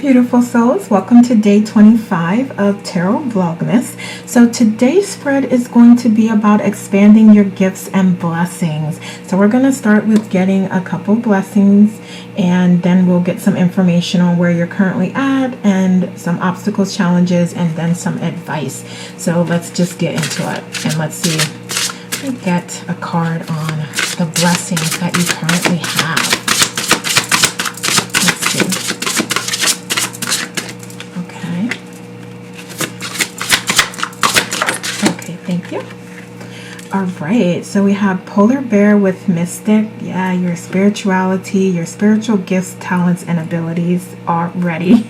beautiful souls, welcome to day 25 of Tarot Vlogmas. So today's spread is going to be about expanding your gifts and blessings. So we're going to start with getting a couple blessings, and then we'll get some information on where you're currently at and some obstacles, challenges, and then some advice. So let's just get into it, and let's see. Let me get a card on the blessings that you currently have. Let's see. Thank you. All right, so we have Polar Bear with Mystic. Yeah, your spirituality, your spiritual gifts, talents, and abilities are ready,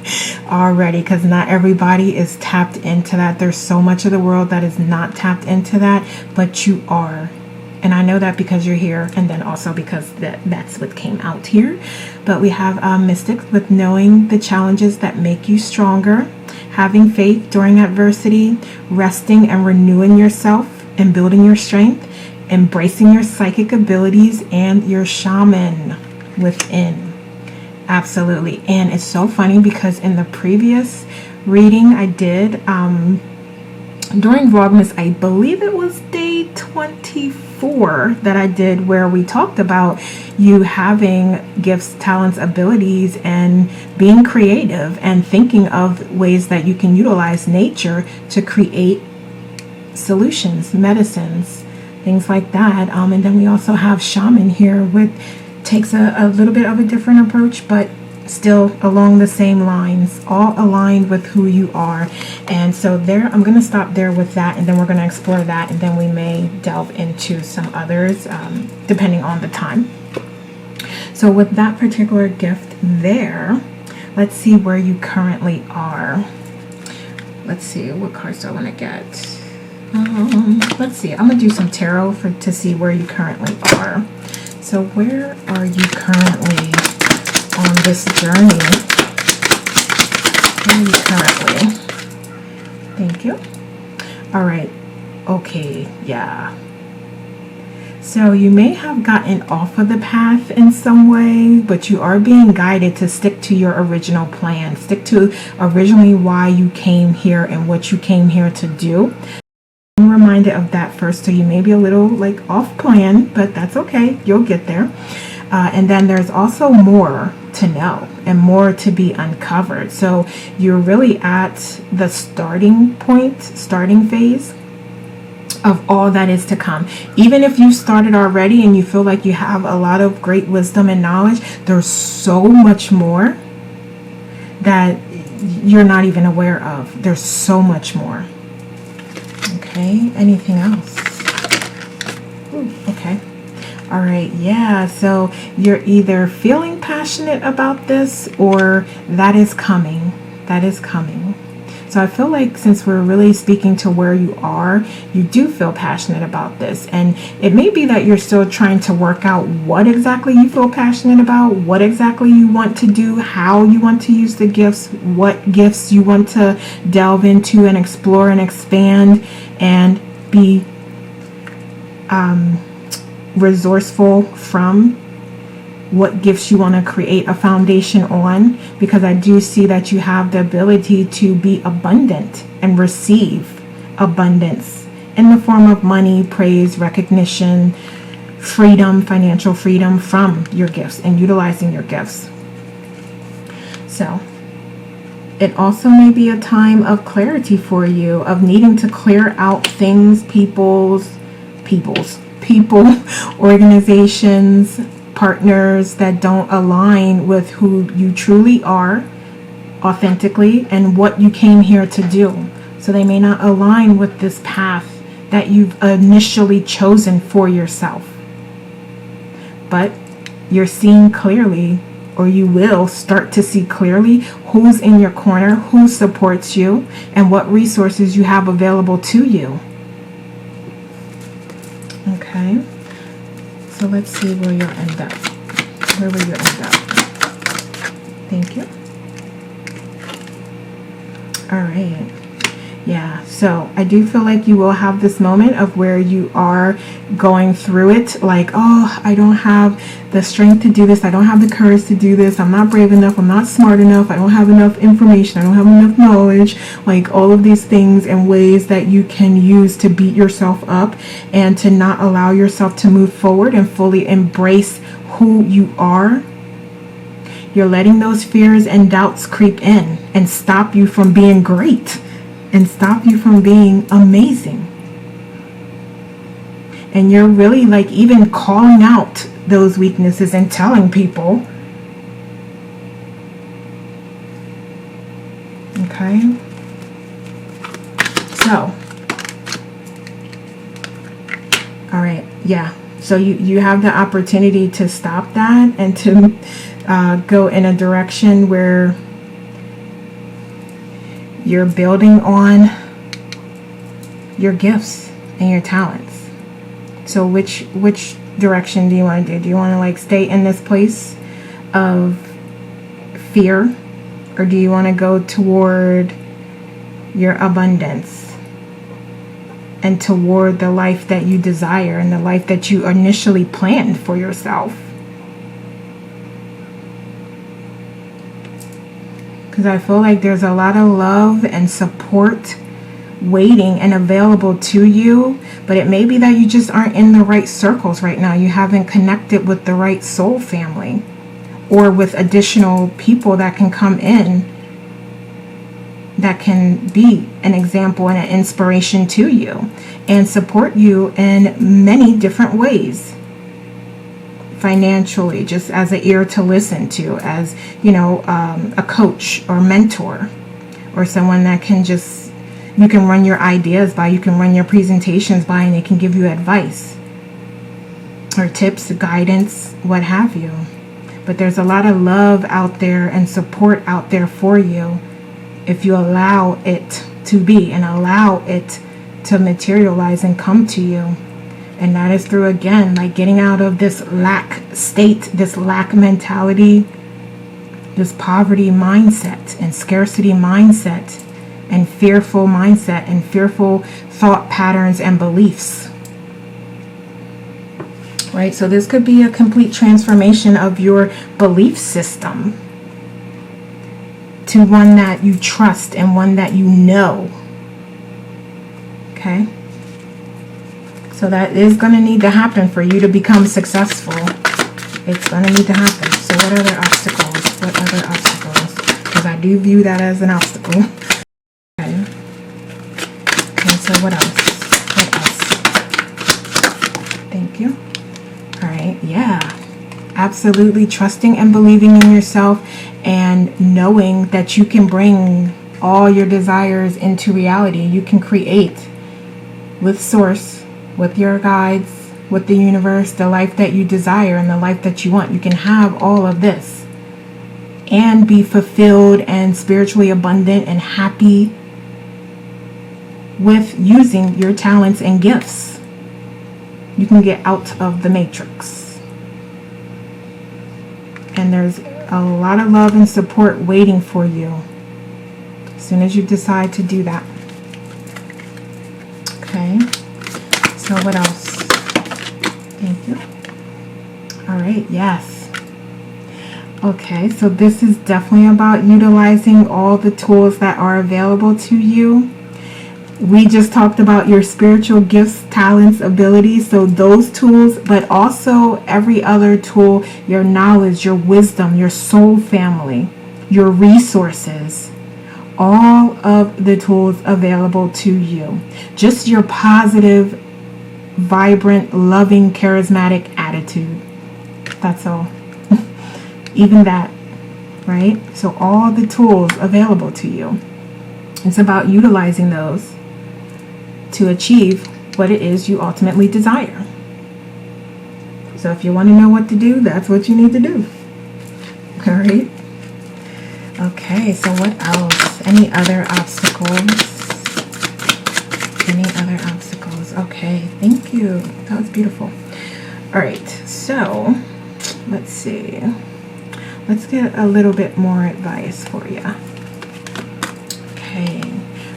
because not everybody is tapped into that. There's so much of the world that is not tapped into that, but you are. And I know that because you're here, and then also because that's what came out here. But we have Mystic with knowing the challenges that make you stronger, having faith during adversity, resting and renewing yourself and building your strength, embracing your psychic abilities and your shaman within. Absolutely. And it's so funny because in the previous reading I did during Vlogmas, I believe it was day 24 that I did, where we talked about you having gifts, talents, abilities, and being creative and thinking of ways that you can utilize nature to create solutions, medicines, things like that. And then we also have shaman here, with takes a little bit of a different approach, but still along the same lines, all aligned with who you are. And so there, I'm going to stop there with that, and then we're going to explore that, and then we may delve into some others depending on the time. So with that particular gift there, let's see where you currently are. Let's see, what cards do I want to get? Let's see, I'm going to do some tarot to see where you currently are. So where are you currently on this journey? Where are you currently? Thank you. All right. Okay. Yeah. So you may have gotten off of the path in some way, but you are being guided to stick to your original plan. Stick to originally why you came here and what you came here to do. I'm reminded of that first, so you may be a little like off plan, but that's okay. You'll get there. And then there's also more to know and more to be uncovered. So you're really at the starting point, starting phase of all that is to come. Even if you started already and you feel like you have a lot of great wisdom and knowledge, there's so much more that you're not even aware of. There's so much more. Okay, anything else? Ooh, okay. All right, yeah, so you're either feeling passionate about this, or that is coming. That is coming. So I feel like since we're really speaking to where you are, you do feel passionate about this. And it may be that you're still trying to work out what exactly you feel passionate about, what exactly you want to do, how you want to use the gifts, what gifts you want to delve into and explore and expand and be resourceful from, what gifts you want to create a foundation on, because I do see that you have the ability to be abundant and receive abundance in the form of money, praise, recognition, freedom, financial freedom from your gifts and utilizing your gifts. So it also may be a time of clarity for you, of needing to clear out things, people, organizations, partners that don't align with who you truly are authentically and what you came here to do. So they may not align with this path that you've initially chosen for yourself. But you're seeing clearly, or you will start to see clearly, who's in your corner, who supports you, and what resources you have available to you. Okay, so let's see where you'll end up. Where will you end up? Thank you. All right. Yeah, so I do feel like you will have this moment of where you are going through it, like, oh, I don't have the strength to do this, I don't have the courage to do this, I'm not brave enough, I'm not smart enough, I don't have enough information, I don't have enough knowledge, like all of these things and ways that you can use to beat yourself up and to not allow yourself to move forward and fully embrace who you are. You're letting those fears and doubts creep in and stop you from being great and stop you from being amazing. And you're really like even calling out those weaknesses and telling people. Okay. So, all right. Yeah. So you have the opportunity to stop that and to go in a direction where you're building on your gifts and your talents. So which direction do you want to do? Do you want to like stay in this place of fear, or do you want to go toward your abundance and toward the life that you desire and the life that you initially planned for yourself? Because I feel like there's a lot of love and support waiting and available to you, but it may be that you just aren't in the right circles right now. You haven't connected with the right soul family or with additional people that can come in that can be an example and an inspiration to you and support you in many different ways. Financially, just as an ear to listen to, as a coach or mentor, or someone that can just, you can run your ideas by, you can run your presentations by, and they can give you advice or tips, guidance, what have you. But there's a lot of love out there and support out there for you if you allow it to be and allow it to materialize and come to you. And that is through, again, like getting out of this lack state, this lack mentality, this poverty mindset and scarcity mindset and fearful mindset and fearful thought patterns and beliefs. Right? So this could be a complete transformation of your belief system to one that you trust and one that you know. Okay? So that is going to need to happen for you to become successful. It's going to need to happen. So what other obstacles? What other obstacles? Because I do view that as an obstacle. Okay. Okay, so what else? What else? Thank you. All right, yeah. Absolutely trusting and believing in yourself and knowing that you can bring all your desires into reality. You can create with Source, with your guides, with the universe, the life that you desire and the life that you want. You can have all of this and be fulfilled and spiritually abundant and happy with using your talents and gifts. You can get out of the matrix. And there's a lot of love and support waiting for you as soon as you decide to do that. Okay. So what else? Thank you. All right, yes. Okay, so this is definitely about utilizing all the tools that are available to you. We just talked about your spiritual gifts, talents, abilities, so those tools, but also every other tool, your knowledge, your wisdom, your soul family, your resources, all of the tools available to you. Just your positive, vibrant, loving, charismatic attitude. That's all. Even that, right? So all the tools available to you. It's about utilizing those to achieve what it is you ultimately desire. So if you want to know what to do, that's what you need to do. All right? Okay, so what else? Any other obstacles? Any other obstacles? Okay, thank you. That was beautiful. All right, so let's see. Let's get a little bit more advice for you. Okay,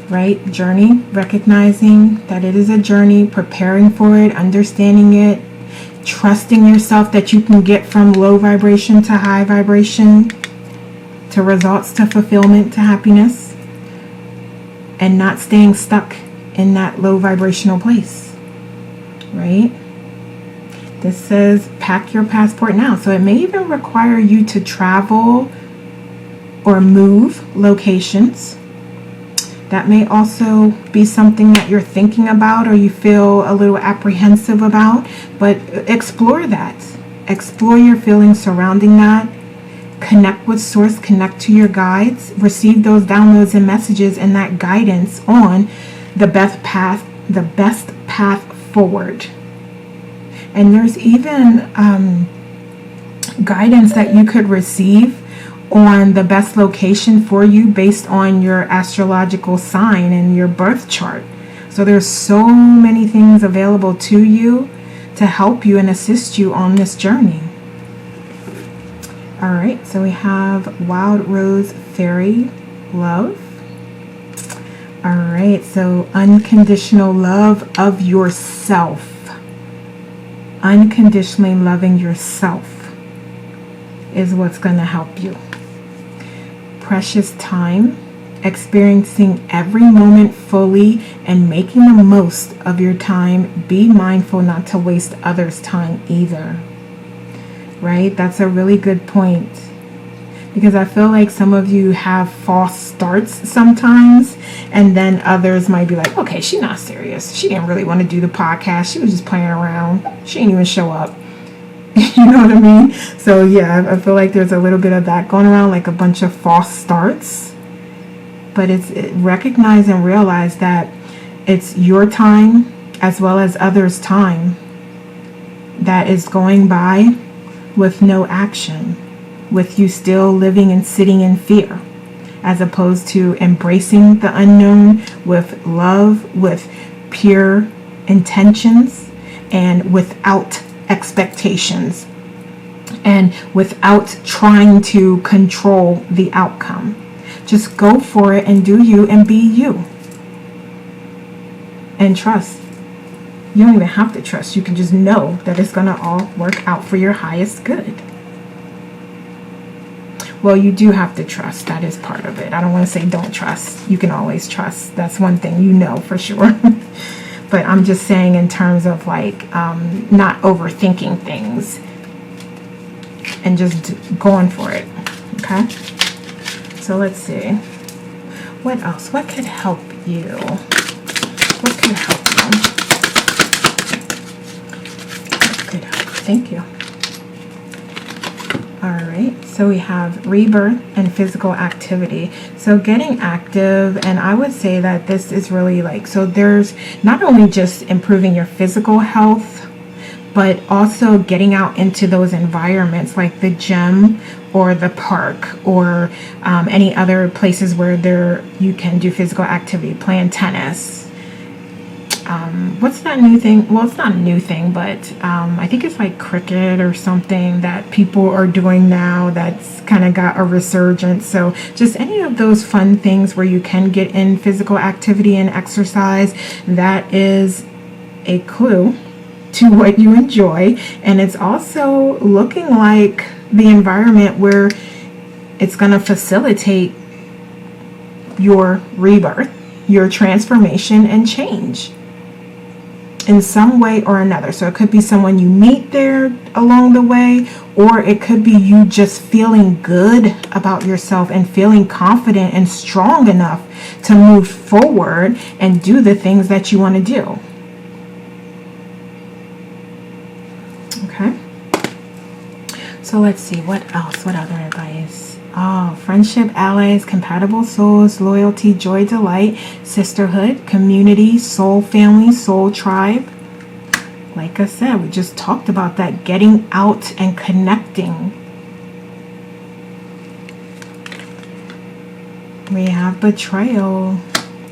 right? Journey, recognizing that it is a journey, preparing for it, understanding it, trusting yourself that you can get from low vibration to high vibration, to results, to fulfillment, to happiness, and not staying stuck in that low vibrational place, right? This says pack your passport now. So it may even require you to travel or move locations. That may also be something that you're thinking about or you feel a little apprehensive about, but explore that. Explore your feelings surrounding that. Connect with source, connect to your guides, receive those downloads and messages and that guidance on the best path forward. And there's even guidance that you could receive on the best location for you based on your astrological sign and your birth chart. So there's so many things available to you to help you and assist you on this journey. All right, so we have Wild Rose Fairy Love. All right, so unconditional love of yourself. Unconditionally loving yourself is what's going to help you. Precious time, experiencing every moment fully and making the most of your time. Be mindful not to waste others' time either. Right? That's a really good point. Because I feel like some of you have false starts sometimes, and then others might be like, okay, she's not serious. She didn't really want to do the podcast. She was just playing around. She didn't even show up. You know what I mean? So yeah, I feel like there's a little bit of that going around, like a bunch of false starts. But recognize and realize that it's your time as well as others' time that is going by with no action, with you still living and sitting in fear, as opposed to embracing the unknown with love, with pure intentions, and without expectations, and without trying to control the outcome. Just go for it and do you and be you. And trust. You don't even have to trust. You can just know that it's going to all work out for your highest good. Well, you do have to trust. That is part of it. I don't want to say don't trust. You can always trust. That's one thing you know for sure. But I'm just saying in terms of like not overthinking things and just going for it. Okay? So let's see. What else? What could help you? What could help you? What could help? Thank you. Alright, so we have rebirth and physical activity. So getting active, and I would say that this is really like, so there's not only just improving your physical health, but also getting out into those environments like the gym or the park or any other places where you can do physical activity, playing tennis. What's that new thing? Well, it's not a new thing, but I think it's like cricket or something that people are doing now that's kind of got a resurgence. So just any of those fun things where you can get in physical activity and exercise, that is a clue to what you enjoy. And it's also looking like the environment where it's going to facilitate your rebirth, your transformation and change in some way or another. So it could be someone you meet there along the way, or it could be you just feeling good about yourself and feeling confident and strong enough to move forward and do the things that you want to do. Okay. So let's see, what else? What other advice? Oh, friendship, allies, compatible souls, loyalty, joy, delight, sisterhood, community, soul family, soul tribe. Like I said, we just talked about that, getting out and connecting. We have betrayal.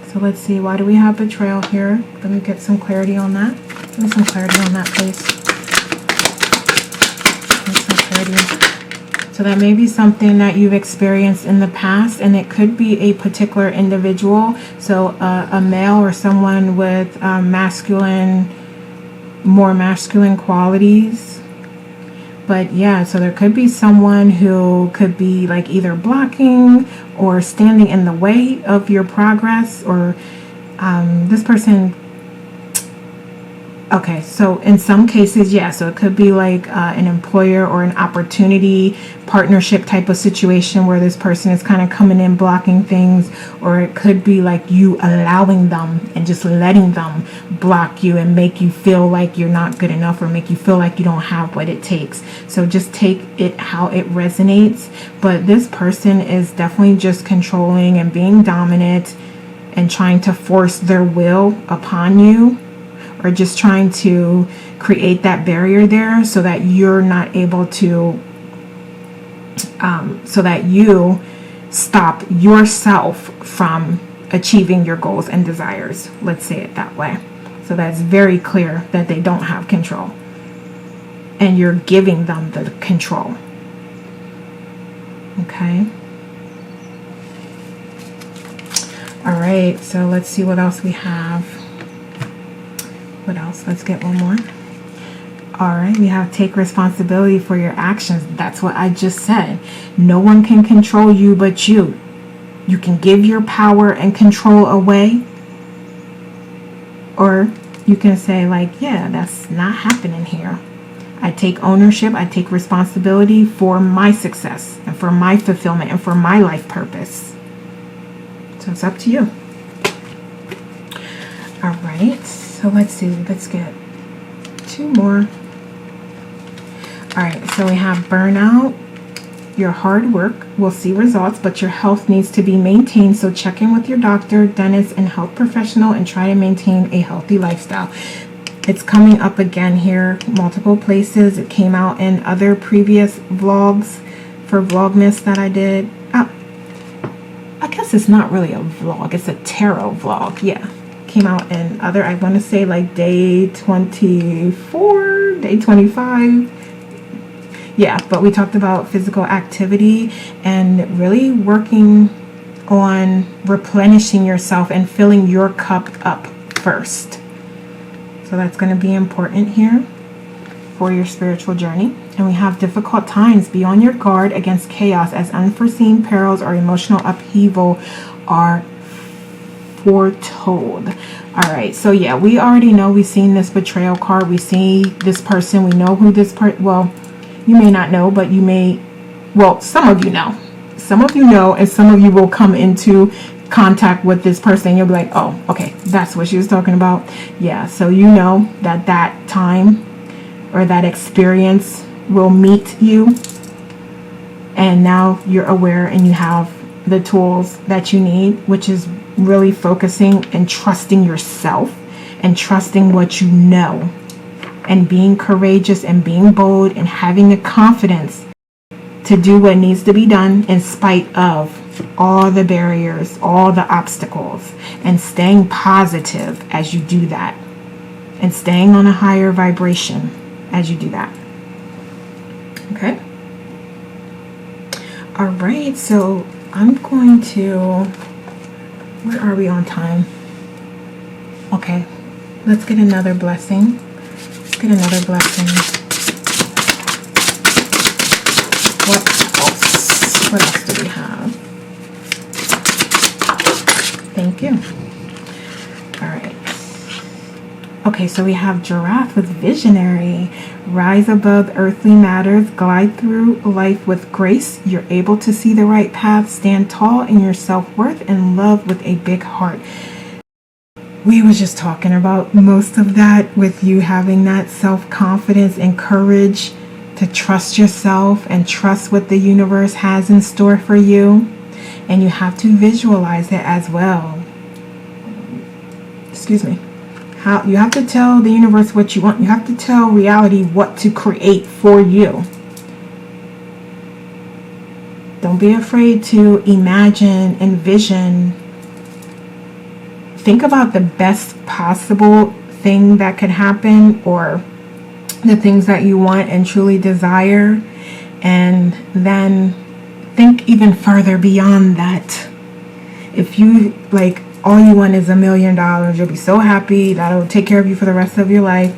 So let's see, why do we have betrayal here? Let me get some clarity on that. Give me some clarity on that, please. Get some clarity. So that may be something that you've experienced in the past, and it could be a particular individual. So a male or someone with more masculine qualities. But yeah, so there could be someone who could be like either blocking or standing in the way of your progress, or this person. Okay, so in some cases, yeah, so it could be like an employer or an opportunity partnership type of situation where this person is kind of coming in blocking things, or it could be like you allowing them and just letting them block you and make you feel like you're not good enough, or make you feel like you don't have what it takes. So just take it how it resonates. But this person is definitely just controlling and being dominant and trying to force their will upon you, or just trying to create that barrier there so that you're not able to, so that you stop yourself from achieving your goals and desires. Let's say it that way. So that's very clear that they don't have control, and you're giving them the control. Okay. All right, so let's see what else we have. What else? Let's get one more. All right, we have take responsibility for your actions. That's what I just said. No one can control you but you. You can give your power and control away, or you can say like, yeah, that's not happening here. I take ownership, I take responsibility for my success and for my fulfillment and for my life purpose. So it's up to you. All right. So let's see, let's get two more. All right, so we have burnout. Your hard work will see results, but your health needs to be maintained. So check in with your doctor, dentist, and health professional and try to maintain a healthy lifestyle. It's coming up again here, multiple places. It came out in other previous vlogs for Vlogmas that I did. I guess it's not really a vlog, it's a tarot vlog, yeah. Came out in other, I want to say like day 24, day 25. Yeah, but we talked about physical activity and really working on replenishing yourself and filling your cup up first. So that's going to be important here for your spiritual journey. And we have difficult times. Be on your guard against chaos, as unforeseen perils or emotional upheaval are foretold. All right, so yeah, we already know, we've seen this betrayal card. We see this person. We know who this person, well, you may not know, but you may, well, some of you know. Some of you know, and some of you will come into contact with this person and you'll be like, oh, okay, that's what she was talking about. Yeah, so you know that that time or that experience will meet you, and now you're aware and you have the tools that you need, which is really focusing and trusting yourself and trusting what you know, and being courageous and being bold and having the confidence to do what needs to be done in spite of all the barriers, all the obstacles, and staying positive as you do that, and staying on a higher vibration as you do that. Okay. All right, so I'm going to, where are we on time? Okay, let's get another blessing. Let's get another blessing. What else do we have? Thank you. All right. Okay, so we have giraffe with visionary. Rise above earthly matters. Glide through life with grace. You're able to see the right path. Stand tall in your self-worth and love with a big heart. We were just talking about most of that with you having that self-confidence and courage to trust yourself and trust what the universe has in store for you. And you have to visualize it as well. Excuse me. How you have to tell the universe what you want. You have to tell reality what to create for you. Don't be afraid to imagine, envision. Think about the best possible thing that could happen, or the things that you want and truly desire, And then think even further beyond that. If you, like, all you want is $1 million, you'll be so happy, that'll take care of you for the rest of your life.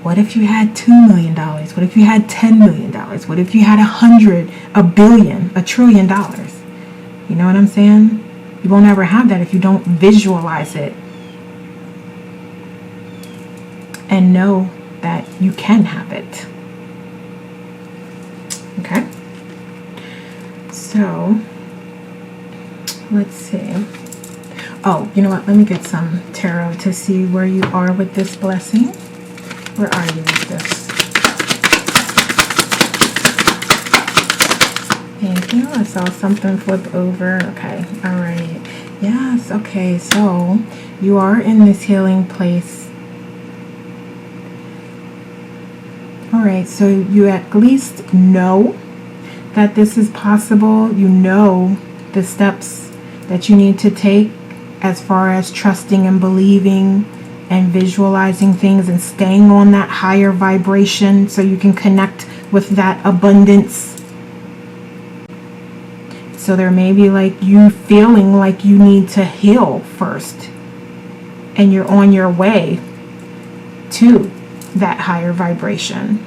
What if you had $2 million? What if you had $10 million? What if you had 100, a billion, $1 trillion? You know what I'm saying? You won't ever have that if you don't visualize it and know that you can have it. Okay? So, let's see. Oh, you know what? Let me get some tarot to see where you are with this blessing. Where are you with this? Thank you. I saw something flip over. Okay. All right. Yes. Okay. So you are in this healing place. All right. So you at least know that this is possible. You know the steps that you need to take as far as trusting and believing and visualizing things and staying on that higher vibration so you can connect with that abundance. So there may be like you feeling like you need to heal first, and you're on your way to that higher vibration.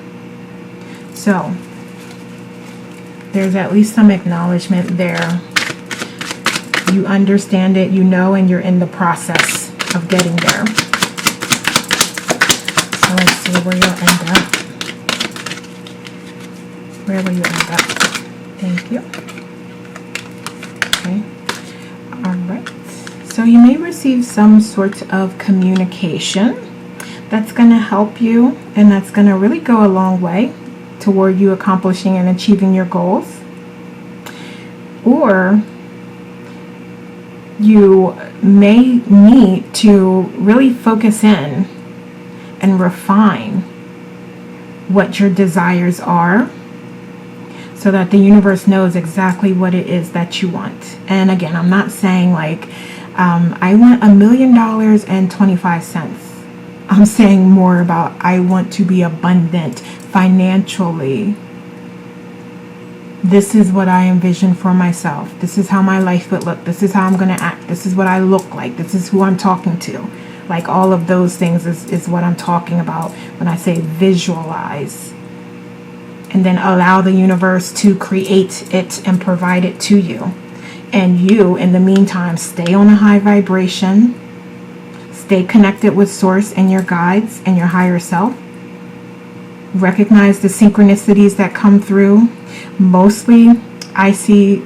So there's at least some acknowledgement there. You understand it, you know, and you're in the process of getting there. So let's see where you'll end up. Where will you end up? Thank you. Okay. All right. So you may receive some sort of communication that's going to help you, and that's going to really go a long way toward you accomplishing and achieving your goals. Or you may need to really focus in and refine what your desires are so that the universe knows exactly what it is that you want. And again, I'm not saying like I want $1,000,025. I'm saying more about I want to be abundant financially. This is what I envision for myself. This is how my life would look. This is how I'm going to act. This is what I look like. This is who I'm talking to. Like all of those things is what I'm talking about when I say visualize. And then allow the universe to create it and provide it to you. And you, in the meantime, stay on a high vibration. Stay connected with Source and your guides and your higher self. Recognize the synchronicities that come through. Mostly, I see,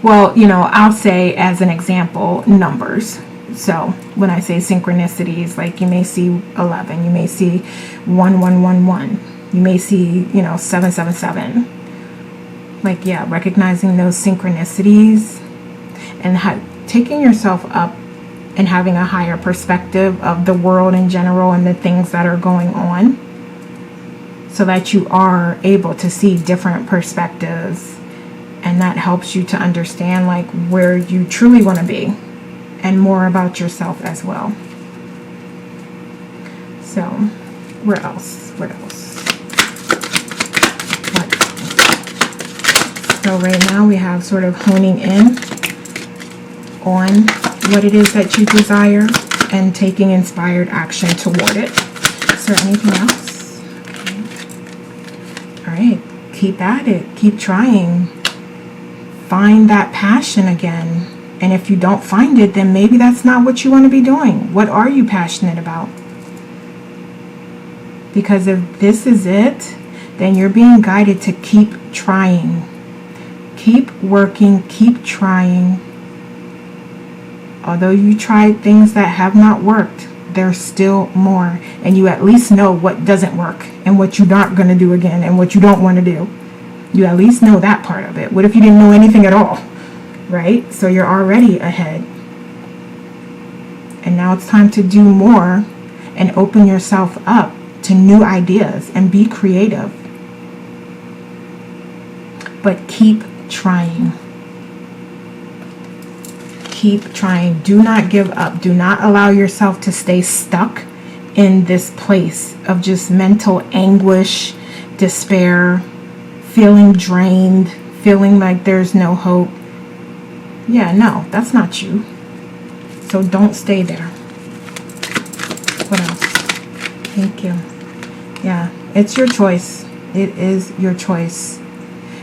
well, you know, I'll say as an example, numbers. So when I say synchronicities, like you may see 11, you may see 1111, you may see, you know, 777. Like, yeah, recognizing those synchronicities and taking yourself up and having a higher perspective of the world in general and the things that are going on, so that you are able to see different perspectives, and that helps you to understand like where you truly want to be and more about yourself as well. So where else? So right now we have sort of honing in on what it is that you desire and taking inspired action toward it. Is there anything else? Okay. All right. Keep at it. Keep trying. Find that passion again. And if you don't find it, then maybe that's not what you want to be doing. What are you passionate about? Because if this is it, then you're being guided to keep trying. Keep working. Keep trying. Although you tried things that have not worked, there's still more. And you at least know what doesn't work and what you're not going to do again and what you don't want to do. You at least know that part of it. What if you didn't know anything at all? Right? So you're already ahead. And now it's time to do more and open yourself up to new ideas and be creative. But keep trying. Keep trying. Do not give up. Do not allow yourself to stay stuck in this place of just mental anguish, despair, feeling drained, feeling like there's no hope. Yeah, no, that's not you. So don't stay there. What else? Thank you. Yeah, it's your choice. It is your choice.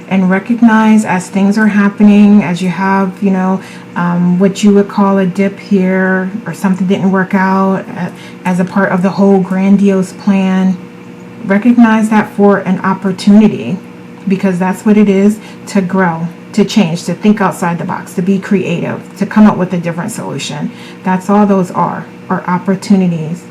And recognize as things are happening, as you have, what you would call a dip here, or something didn't work out as a part of the whole grandiose plan. Recognize that for an opportunity, because that's what it is, to grow, to change, to think outside the box, to be creative, to come up with a different solution. That's all those are opportunities.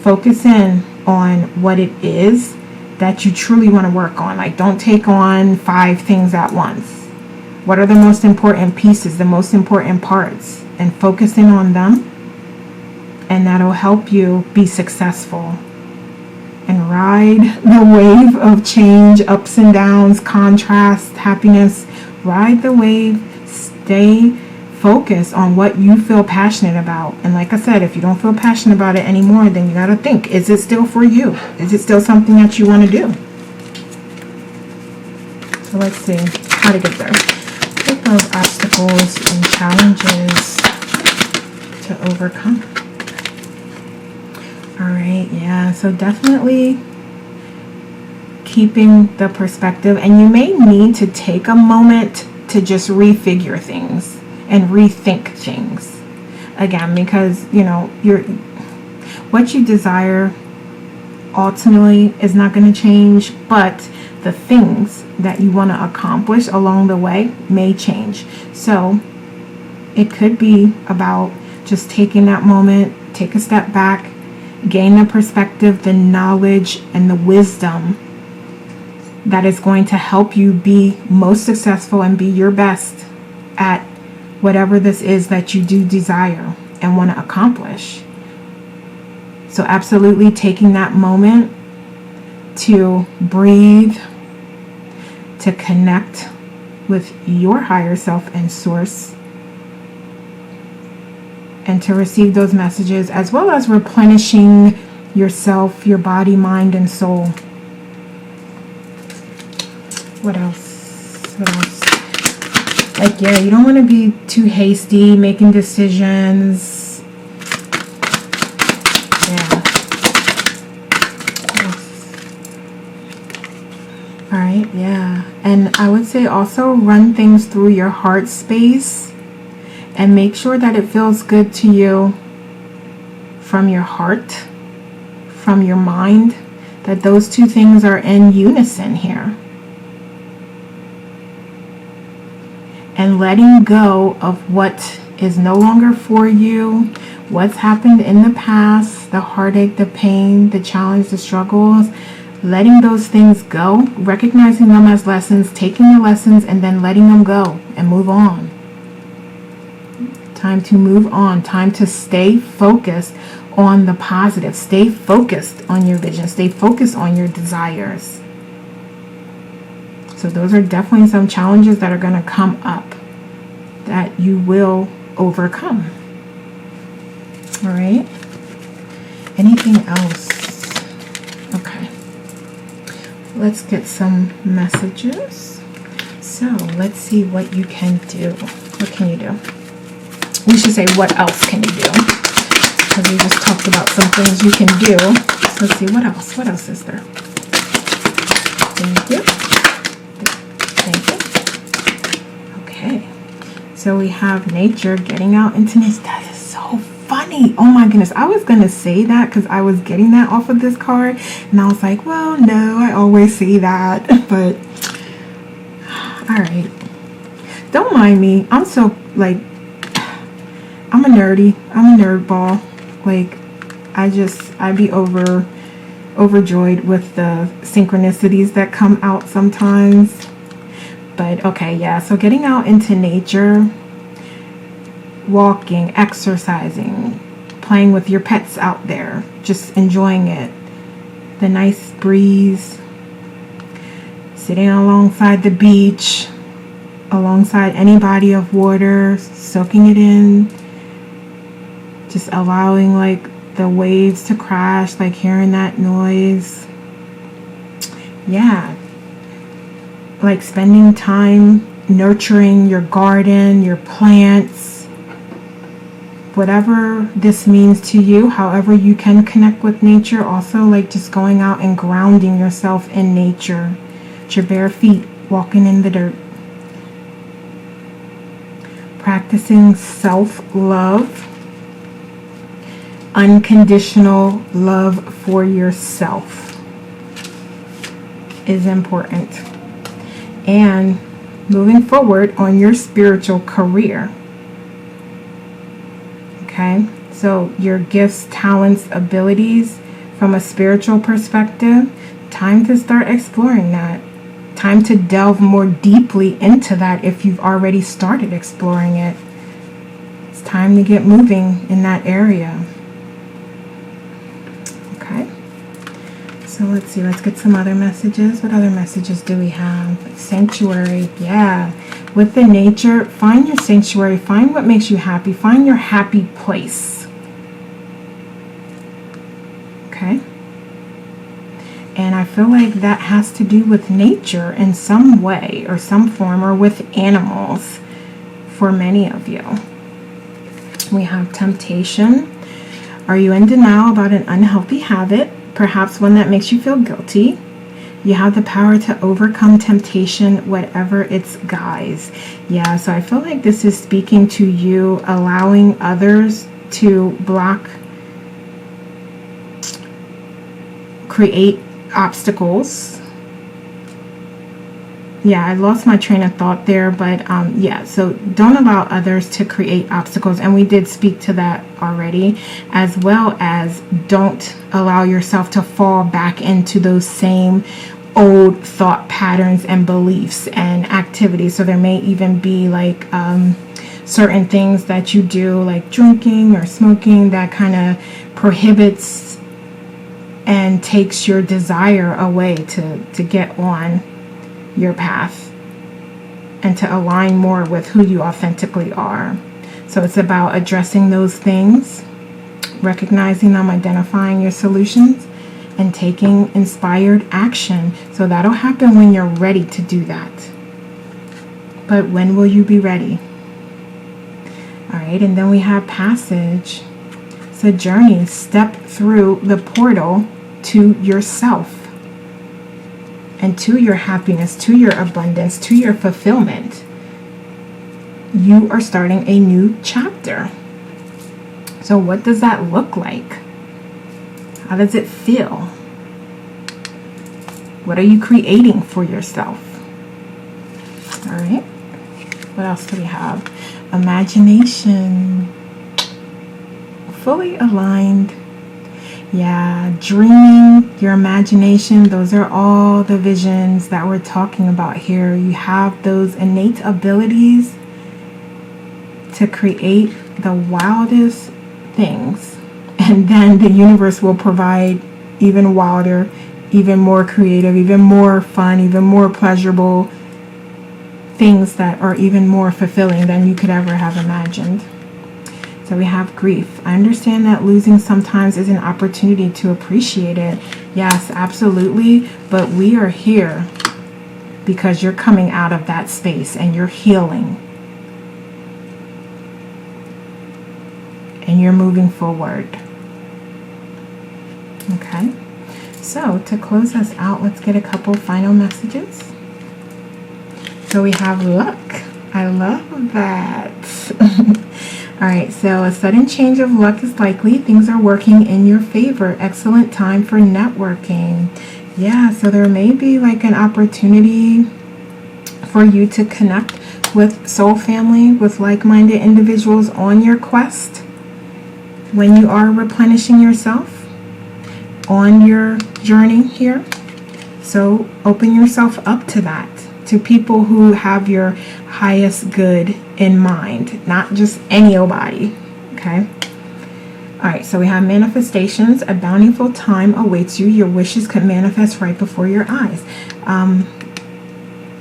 Focus in on what it is that you truly want to work on. Like, don't take on 5 things at once. What are the most important pieces, the most important parts? And focus in on them. And that'll help you be successful. And ride the wave of change, ups and downs, contrast, happiness. Ride the wave. Stay focused on what you feel passionate about. And like I said, if you don't feel passionate about it anymore, then you got to think, is it still for you? Is it still something that you want to do? So let's see how to get there. Take those obstacles and challenges to overcome. All right, yeah, so definitely keeping the perspective, and you may need to take a moment to just refigure things and rethink things again, because what you desire ultimately is not going to change, but the things that you want to accomplish along the way may change. So it could be about just taking that moment, take a step back, gain the perspective, the knowledge, and the wisdom that is going to help you be most successful and be your best at whatever this is that you do desire and want to accomplish. So absolutely taking that moment to breathe, to connect with your higher self and source, and to receive those messages, as well as replenishing yourself, your body, mind, and soul. What else? Like, yeah, you don't want to be too hasty making decisions. Yeah. All right, yeah. And I would say also run things through your heart space and make sure that it feels good to you from your heart, from your mind, that those two things are in unison here. And letting go of what is no longer for you, what's happened in the past, the heartache, the pain, the challenge, the struggles, letting those things go, recognizing them as lessons, taking the lessons, and then letting them go and move on. Time to move on, time to stay focused on the positive, stay focused on your vision, stay focused on your desires. So those are definitely some challenges that are going to come up that you will overcome. All right. Anything else? Okay. Let's get some messages. So let's see what you can do. What can you do? We should say, what else can you do? Because we just talked about some things you can do. So let's see, what else? What else is there? Thank you. Okay, so we have nature, getting out into nature. That is so funny. Oh my goodness, I was gonna say that because I was getting that off of this card, and I was like, well, no, I always see that. But all right, don't mind me. I'm so I'm a nerd ball. Like, I'd be overjoyed with the synchronicities that come out sometimes. But okay, yeah, so getting out into nature, walking, exercising, playing with your pets out there, just enjoying it, the nice breeze, sitting alongside the beach, alongside any body of water, soaking it in, just allowing like the waves to crash, like hearing that noise, Yeah, like spending time nurturing your garden, your plants, whatever this means to you, however you can connect with nature. Also, like just going out and grounding yourself in nature, with your bare feet, walking in the dirt. Practicing self-love, unconditional love for yourself is important. And moving forward on your spiritual career. Okay, so your gifts, talents, abilities from a spiritual perspective, time to start exploring that. Time to delve more deeply into that if you've already started exploring it. It's time to get moving in that area. Okay, so let's see, let's get some other messages. What other messages do we have? Sanctuary, yeah. With the nature, find your sanctuary, find what makes you happy, find your happy place. Okay? And I feel like that has to do with nature in some way or some form, or with animals for many of you. We have temptation. Are you in denial about an unhealthy habit, perhaps one that makes you feel guilty? You have the power to overcome temptation, whatever its guise. Yeah, so I feel like this is speaking to you allowing others to create obstacles. Yeah, I lost my train of thought there, but yeah, so don't allow others to create obstacles. And we did speak to that already, as well as don't allow yourself to fall back into those same old thought patterns and beliefs and activities. So there may even be like certain things that you do, like drinking or smoking, that kind of prohibits and takes your desire away to get on your path and to align more with who you authentically are. So it's about addressing those things, recognizing them, identifying your solutions, and taking inspired action. So that'll happen when you're ready to do that. But when will you be ready? All right, and then we have passage. It's a journey. Step through the portal to yourself and to your happiness, to your abundance, to your fulfillment. You are starting a new chapter. So what does that look like? How does it feel? What are you creating for yourself? All right. What else do we have? Imagination. Fully aligned. Yeah, dreaming, your imagination, those are all the visions that we're talking about here. You have those innate abilities to create the wildest things. And then the universe will provide even wilder, even more creative, even more fun, even more pleasurable things that are even more fulfilling than you could ever have imagined. So we have grief. I understand that losing sometimes is an opportunity to appreciate it. Yes, absolutely. But we are here because you're coming out of that space and you're healing. And you're moving forward. Okay. So to close us out, let's get a couple final messages. So we have luck. I love that. All right, so a sudden change of luck is likely. Things are working in your favor. Excellent time for networking. Yeah, so there may be like an opportunity for you to connect with soul family, with like-minded individuals on your quest when you are replenishing yourself on your journey here. So open yourself up to that, to people who have your highest good in mind, not just anybody. Okay. All right, so we have manifestations. A bountiful time awaits you. Your wishes could manifest right before your eyes.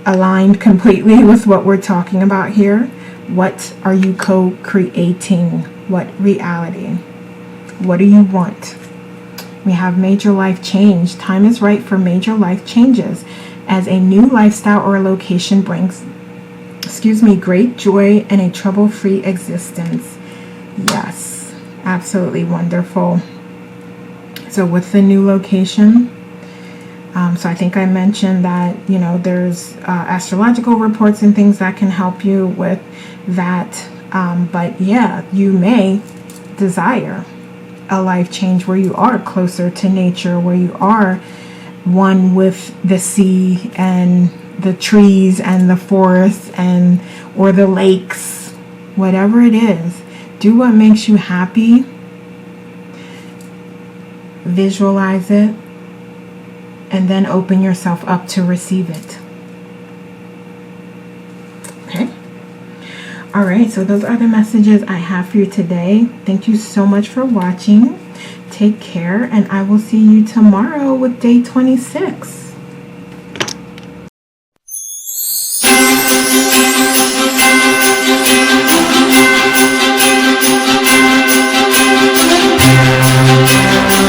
Aligned completely with what we're talking about here. What are you co-creating? What reality? What do you want? We have major life change. Time is right for major life changes as a new lifestyle or location brings, great joy and a trouble-free existence. Yes, absolutely wonderful. So with the new location, so I think I mentioned that, there's astrological reports and things that can help you with that. But yeah, you may desire a life change where you are closer to nature, where you are one with the sea and the trees and the forests or the lakes, whatever it is. Do what makes you happy. Visualize it. And then open yourself up to receive it. Okay? All right, so those are the messages I have for you today. Thank you so much for watching. Take care, and I will see you tomorrow with day 26.